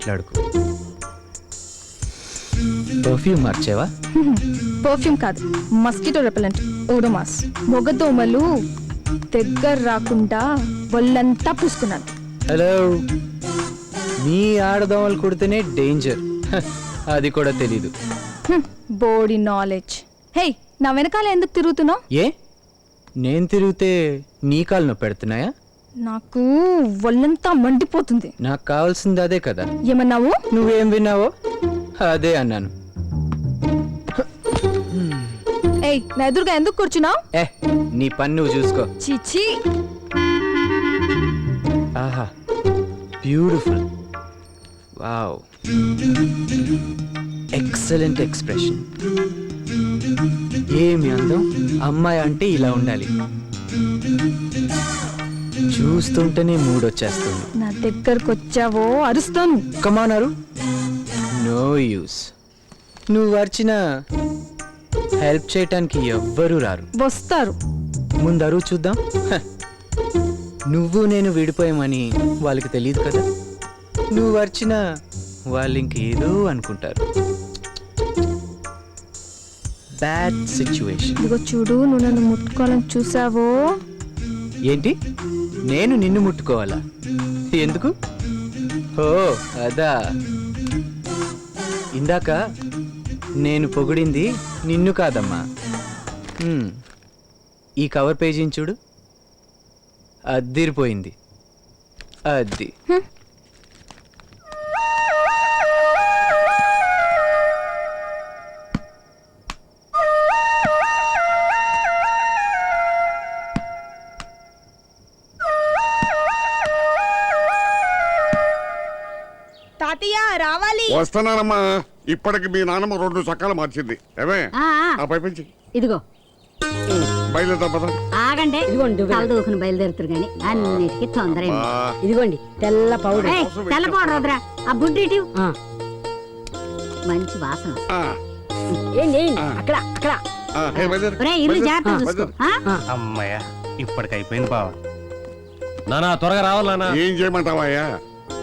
మాట్లాడుకు. Perfume మార్చేవా? Perfume కాదు, mosquito repellent Odomos. మొగదోమలు దగ్గర రాకుండా ఒళ్ళంతా పూసుకున్నాను. హలో, మీ ఆడదోమలు కుడితేనే డేంజర్, అది కూడా తెలీదు. Body knowledge. హే, నా వెనకాల ఎందుకు తిరుగుతున్నావు? ఏ, నేను తిరిగితే నీ కాలు నొప్పి పెడుతున్నాయా? నాకు ఒళ్ళంతా మండిపోతుంది. నాకు కావాల్సింది అదే కదా. ఏమన్నావు? నువ్వేం విన్నావో అదే అన్నాను. ఏయ్, నా ఎదురుగా ఎందుకు కూర్చున్నావు? ఏ, నీ పని నువ్వు చూసుకో. చిచి. ఆహా, బ్యూటిఫుల్. Wow, excellent expression. ఏమి అందం. అమ్మాయి అంటే ఇలా ఉండాలి. చూస్తుంటేనే మూడొచ్చేస్తుంది. నా దగ్గరకు వచ్చావో అరుస్తాను. కమానారు, నో యూస్. నువ్వు అరిచినా హెల్ప్ చేయటానికి ఎవ్వరూ రారు. వస్తారు. ముందు అరువు చూద్దాం. నువ్వు నేను విడిపోయామని వాళ్ళకి తెలియదు కదా. నువ్వు అరిచినా వాళ్ళు ఇంకేదో అనుకుంటారు. Bad situation. ఇదిగో చూడు, నువ్వు నన్ను ముట్టుకోవాలని చూసావో. ఏంటి, నేను నిన్ను ముట్టుకోవాలా? ఎందుకు? ఓ అదా, ఇందాక నేను పొగిడింది నిన్ను కాదమ్మా. ఈ కవర్ పేజీని చూడు, అద్దిరిపోయింది. అది తాతయ్య రావాలి. వస్తున్నానమ్మా. ఇప్పటికి మీ నాన్నమ్మ 2 చక్రాలు మార్చింది. ఏమే ఆ పైపించి ఇదిగో బయలుదేరా పద. ఆగండి. ఇదిగోండి తలదూకుని బయలుదేరుతారు గాని అన్నిటికీ తొందర. ఇదిగోండి తెల్ల పౌడర్. తెల్ల పౌడర్ వదరా. ఆ బుడ్డి మంచి వాసన. అక్కడ అక్కడ ఇల్లు జాగ్రత్త చూసుకో. అమ్మయ్య, ఇప్పటికైపోయింది బావ. నానా త్వరగా రావాలి నాన్న. ఏం చేయమంటావయ్యా?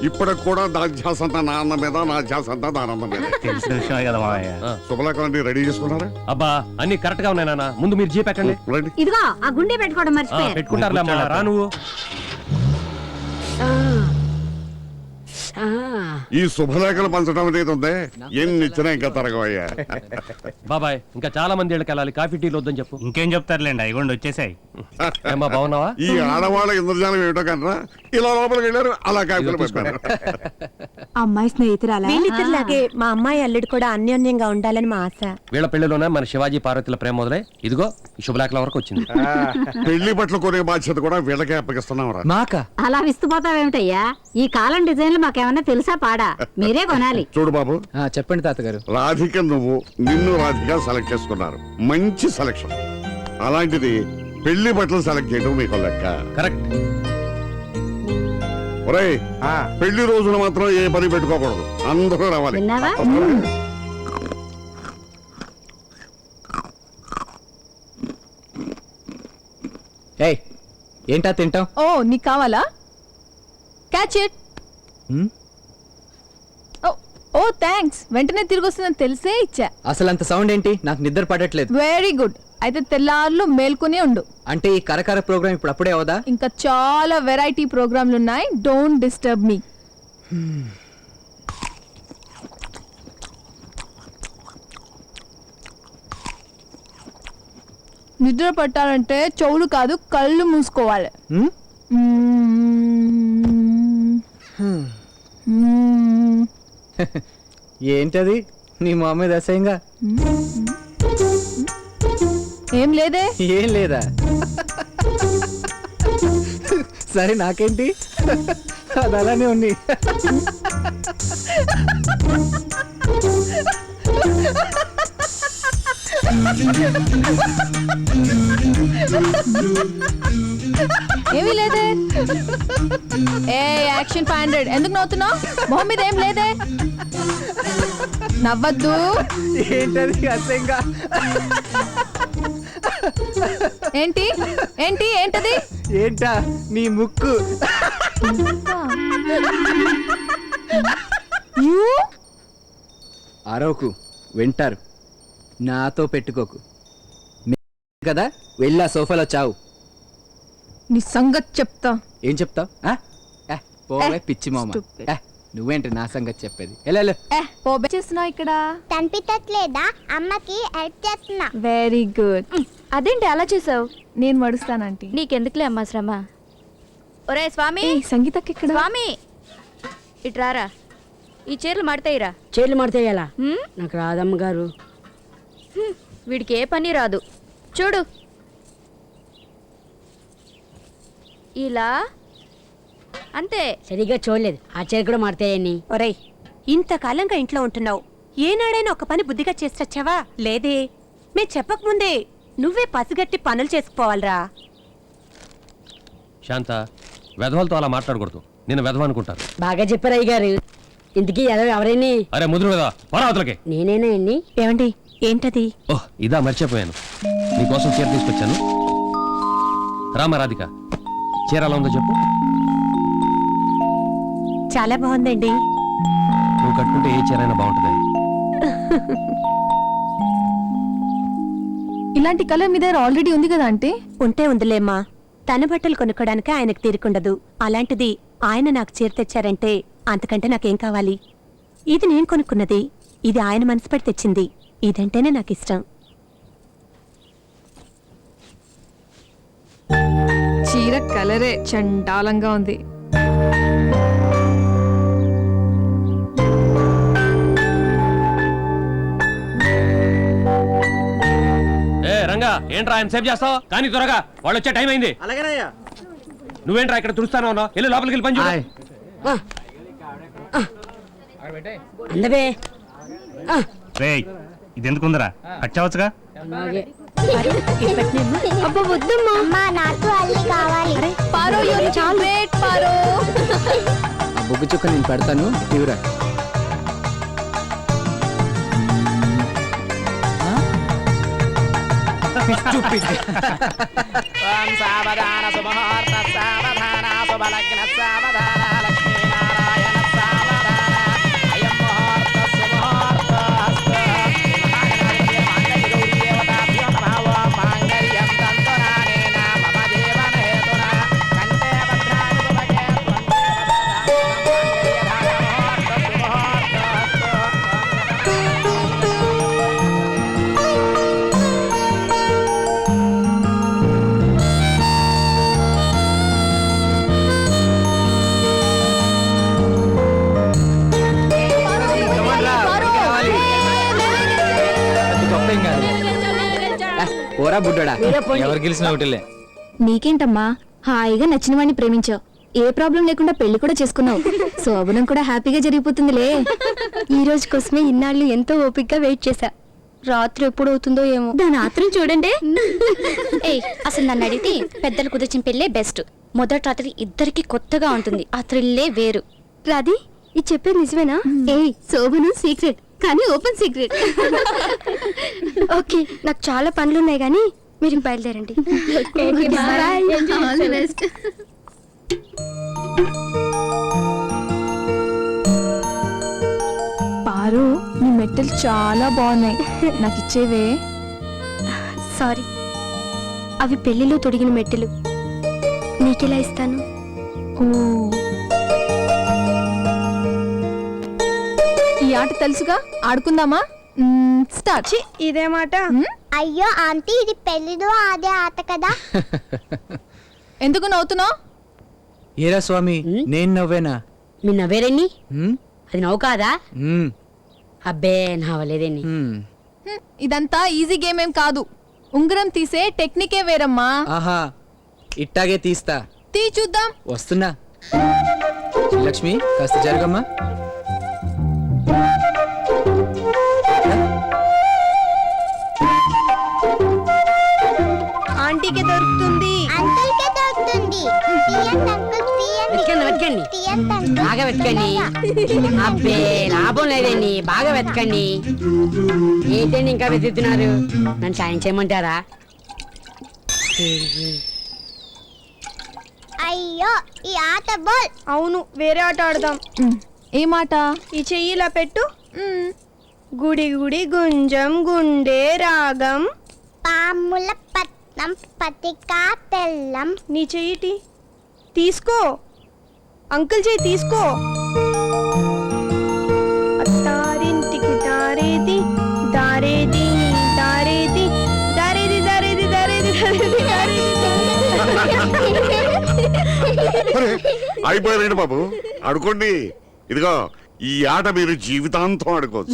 ఇప్పటికి కూడా నా ధ్యాస అంతా నాన్న మీద, నా ధ్యాస అంతా నాన్నమ్మ మీద. తెలిసిన విషయమే కదా మావయ్య. శుభలేఖలన్నీ రెడీ చేసుకున్నారా? అబ్బా, అన్ని కరెక్ట్ గా ఉన్నాయి నాన్న. ముందు మీరు జీప్ ఎక్కండి. రండి. ఇదిగో ఆ గుండె పెట్టుకోవడం మర్చిపోయారు. పెట్టుకుంటారులే అమ్మా, రా నువ్వు. ఈ శుభలేఖలు పంచడం అనేది ఉందే, ఎన్ని ఇచ్చినా ఇంకా తరగవయ్యా. బాబాయ్, ఇంకా చాలా మంది ఇళ్ళకి వెళ్ళాలి. కాఫీ టీలు వద్దని చెప్పు. ఇంకేం చెప్తారులేండి, అయ్యి వచ్చేసాయి. ఏమ్మా, బాగున్నావా? ఈ ఆడవాళ్ళ ఇంద్రజాలం ఏమిటో కన్నా ఇలా లోపలికి వెళ్ళారు, అలా కాఫీలు పెట్టారు. అమ్మాయి స్నేహితురాలా? వీళ్ళిద్దరిలాగే మా అమ్మాయి అల్లుడు కూడా అన్యోన్యంగా ఉండాలని మా ఆశ. వీళ్ళ పెళ్లిలోనే మన శివాజీ పార్వతుల ప్రేమ మొదలై ఇదిగో ఈ శుభలేఖల వరకు వచ్చింది. పెళ్లి బట్టలు కొనే బాధ్యత కూడా వీళ్ళకే అప్పగిస్తున్నాం రా. మాకా? అలా విస్తుపోతావేమిటయ్యా? ఈ కాలం డిజైన్లు మాకేమన్నా తెలుసా పాడా? మీరే కొనాలి. చూడు బాబు, చెప్పండి తాతగారు. రాధిక నువ్వు, నిన్ను రాధిక సెలెక్ట్ చేసుకున్నారు. మంచి సెలక్షన్. అలాంటిది పెళ్లి బట్టలు సెలెక్ట్ చేయడం మీకు లెక్క. కరెక్ట్. ఒరేయ్, పెళ్లి రోజున మాత్రం ఏ పని పెట్టుకోకూడదు, అందరూ రావాలి. విన్నావా? ఏయ్, ఏంటా తింటాం? ఓ, నీకు కావాలా? Catch it. Oh thanks. వెంటనే తిరిగి వస్తుందని తెలిసే ఇచ్చా. అసలు అంత సౌండ్ ఏంటి? నాకు నిద్ర పడట్లేదు. Very good. అయితే తెల్లార్లు మేల్కొనే ఉండు. అంటే ఈ కరకర ప్రోగ్రామ్ ఇప్పుడు అప్పుడే అవదా? ఇంకా చాలా వెరైటీ ప్రోగ్రాంలు ఉన్నాయి. Don't disturb me. నిద్ర పట్టాలంటే చెవులు కాదు, కళ్ళు మూసుకోవాలి. ఏంటది నీ మా మీద అసహ్యంగా? ఏం లేదే. ఏం లేదా? సరే, నాకేంటి, అది అలానే ఉంది. ఏమీ లేదే. ఏ యాక్షన్ 500 ఎందుకు నవ్వుతున్నావు? మొహం మీద ఏం లేదే. నవ్వద్దు. ఏంటది అసహ్యంగా? ఏంటి ఏంటి ఏంటది? ఏంటా నీ ముక్కు? యూ అరవకు వింటారు. నాతో పెట్టుకోకు. కదా వెళ్ళి ఆ సోఫాలో చావు. నీ సంగతి చెప్తా. ఏం చెప్తావు? పోవే పిచ్చి మామ. stupid. నువ్వేంటి నా సంగతి చెప్పేది? వెళ్ళు. పోబే చేస్తున్నావు ఇక్కడ. కనిపించట్లేదా? అమ్మకి హెల్ప్ చేస్తున్నా. Very good. అదేంటి అలా చేసావు? నేను మడుస్తానంటీ. నీకెందుకులే అమ్మా శ్రమ. ఒరే స్వామి, సంగీతకి ఇక్కడ. స్వామి ఇట్రారా, ఈ చీరలు మడతాయిరా. చీరలు మడితే ఎలా? నాకు రాదమ్మ గారు. వీడికి ఏ పని రాదు. చూడు ఇలా అంతే. సరిగ్గా చూడలేదు. ఆ చీర కూడా మడతాయని. ఒరేయ్, ఇంతకాలంగా ఇంట్లో ఉంటున్నావు, ఏనాడైనా ఒక పని బుద్ధిగా చేసొచ్చావా? లేదే. మే చెప్పకముందే నువ్వే పసిగట్టి పనులు చేసుకుపోవాలరా. శాంత, వెధవలతో అలా మాట్లాడకూడదు. నేను వెధవ అనుకుంటాను. బాగా చెప్పారు అయ్య గారు. ఇంతకీ ఎవరైనా? అరే ముదురు వెధవ, పరావతలకి. నేనేనా అన్ని? ఏమండి, ఏంటది? ఓహ్, ఇదా మర్చిపోయాను. నీకోసం చీర తీసుకొచ్చాను. రామ రాధిక, చీర ఎలా ఉందో చెప్పు. చాలా బాగుందండి. నువ్వు కట్టుకుంటే ఏ చీర అయినా బాగుంటుంది. ఇలాంటి కలర్ మీ దగ్గర ఆల్రెడీ ఉంది కదా అంటే. ఉంటే ఉందిలేమ్మా, తన బట్టలు కొనుక్కోడానికి ఆయనకు తీరుకుండదు. అలాంటిది ఆయన నాకు చీర తెచ్చారంటే అంతకంటే నాకేం కావాలి? ఇది నేను కొనుక్కున్నది, ఇది ఆయన మనసు పెట్టి తెచ్చింది. ఇదంటేనే నాకు ఇష్టం. చీర కలరే చండాలంగా ఉంది. ఏ రంగా, ఏంట్రా ఆయన సేవ్ చేస్తావు? కానీ త్వరగా, వాళ్ళు వచ్చే టైం అయింది. నువ్వేంట్రా ఇక్కడ తుడుస్తాను ఉన్నావు? వెళ్ళి లోపలికి వెళ్ళి పని చూడు. అందబే. రేయ్, ఇది ఎందుకుందరా? అచ్చవచ్చుగా. అబ్బా వద్దమ్మా. అమ్మా నాకు అల్లి కావాలి. Paro you are great Paro. ఆ బొగ్గు చుక్క నేను పెడతాను. ఇవ్వరా. సావధాన సుముహూర్త సావధాన శుభలగ్న సావధాన లక్ష్మీనారాయణ సావధాన అయం ముహూర్త సుముహూర్త మాంగళ్యం తంతునానేన మమ జీవన హేతున కంటే భద్రాని సుభగే పోరా బుడ్డోడా, ఎవరు గెలిచిన ఒకటిలే. నీకేంటమ్మా, హాయిగా నచ్చిన వాడిని ప్రేమించావు. ఏ ప్రాబ్లం లేకుండా పెళ్లి కూడా చేసుకున్నావు. శోభనం కూడా హ్యాపీగా జరిగిపోతుందిలే. ఈ రోజు కోసమే ఇన్నాళ్ళు ఎంతో ఓపికగా వెయిట్ చేశా. రాత్రి ఎప్పుడు అవుతుందో ఏమో. దాని ఆత్రం చూడండి. ఏయ్, అసలు నన్ను అడిగితే పెద్దలు కుదిర్చిన పెళ్ళే బెస్ట్. మొదటి రాత్రి ఇద్దరికి కొత్తగా ఉంటుంది. ఆ థ్రిల్లే వేరు. రాది, ఇది చెప్పేది నిజమేనా? ఏయ్, శోభనం సీక్రెట్ కానీ ఓపెన్ సీక్రెట్. ఓకే, నాకు చాలా పనులున్నాయి కానీ మీరు బయలుదేరండి. పారు, నీ మెట్టలు చాలా బాగున్నాయి. నాకు ఇచ్చేవే. సారీ, అవి పెళ్లిలో తొడిగిన మెట్టెలు. నీకెలా ఇస్తాను? ఓ, ఈ ఆట తెలుసుగా, ఆడుకుందామా? స్టార్ట్. ఇదే మాట. అయ్యో ఆంటీ, ఇది పెళ్లిదో అదే ఆట కదా. ఎందుకు నవ్వుతున్నావు? ఏరా స్వామి, నేను నవ్వేనా? మీ నవ్వేరని? హ్మ్? అది నవ్వు కాదా? హ్మ్. అబ్బే నవ్వలేదండి. హ్మ్. ఇదంతా ఈజీ గేమ్ ఏం కాదు. ఉంగరం తీసే టెక్నికే వేరమ్మా. ఆహా, ఇట్టాగే తీస్తా. తీ చూద్దాం. వస్తున్నా. లక్ష్మి, కాస్త జరగమ్మా. ఆంటీకి దొరుకుతుంది. అంకుల్కే దొరుకుతుంది. తీయండి అంకుల్, తీయండి. వెతకండి. తీయండి అంకుల్. బాగా వెతకండి. అబ్బే లాభం లేదండి, బాగా వెతకండి. ఏంటండి ఇంకా వెతుకుతున్నారు? నన్ను సాయం చేయమంటారా? అయ్యో, ఈ ఆట బాల్. అవును, వేరే ఆట ఆడదాం. ఏ మాట? ఈ చెయ్యి ఇలా పెట్టు. గుడి గుడి గుంజం గుండె రాగం. పాముల పట్నం పతికా తెల్లం. నీ చెయ్యిటి తీసుకో. అంకుల్ చెయ్యి తీసుకో. అత్తారింటికి దారేది దారేది దారేది దారేది దారేది దారేది దారేది దారేది. అయిపోయారండి బాబు, ఆడుకోండి. ఇదిగో ఈ ఆట మీరు జీవితాంతం ఆడుకోవచ్చు.